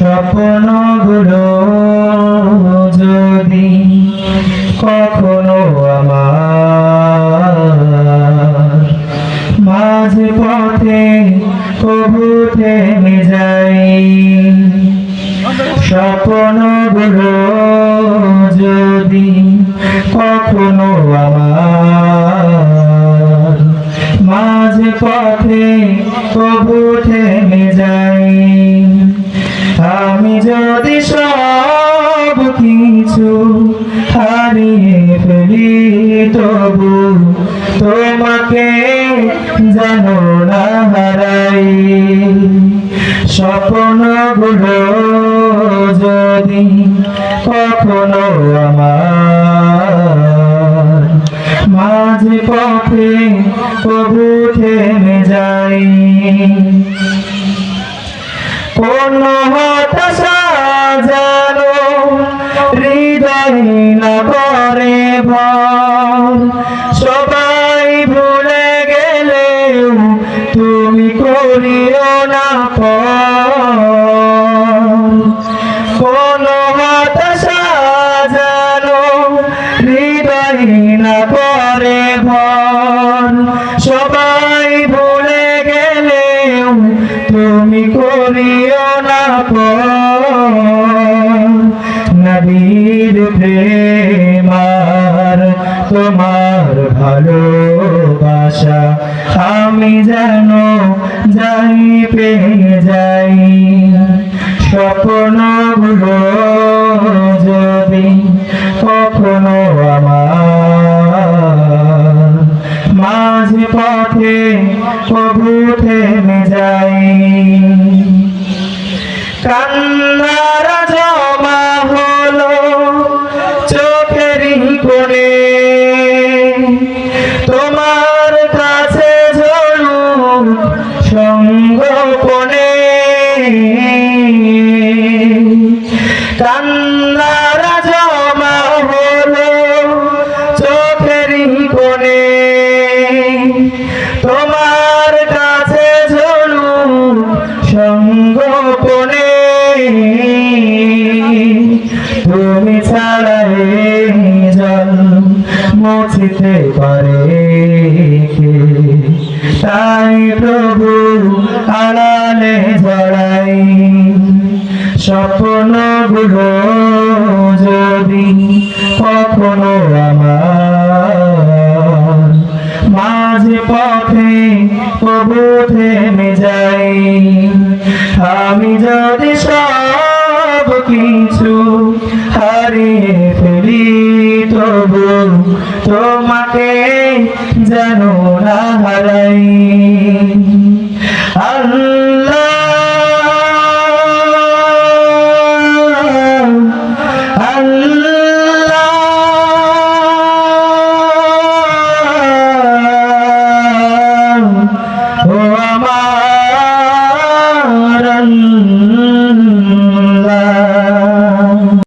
স্বপ্নগুলো যদি কখনো আমার মাঝে পথে কবু থেমে যাই, স্বপ্নগুলো যদি কখনো আমার মাঝে পথে কবু থেমে যাই, আমি যদি সব কিছু হারিয়ে ফেলি তবু তোমাকে যেন না হারাই, স্বপ্নগুলো যদি কখনো আমার মাঝে পথে কবু থেমে যাই, কোন হতাশা যেন হৃদয় না করে ভর, সবাই ভুলে গেলেও তুমি করিও না পর, কোন হতাশা যেন হৃদয় না করে ভর, সবাই ভুলে গেলেও তুমি করিও না পর, নবীর প্রেম আর তোমার ভালোবাসা আমি যেন যাই পেয়ে যাই, স্বপ্নগুলো যদি কখনো আমার মাঝে পথে কবু থেমে যাই, কান্নারা জমা হলো চোখেরই কোণে, তোমার কাছে ঝরুক সঙ্গোপনে, কান্নারা জমা হলো চোখেরই কোণে, তোমার কাছে ঝরুক সঙ্গোপনে, তুমি ছাড়া এই জল মুছিতে পারে কে, তাই প্রভু আড়ালে জড়াই, স্বপ্নগুলো যদি কখনো আমার মাঝে পথে কবু থেমে যাই, আমি যদি সব কিছু হারিয়ে ফেলি তবু তোমাকে যেন না হারাই।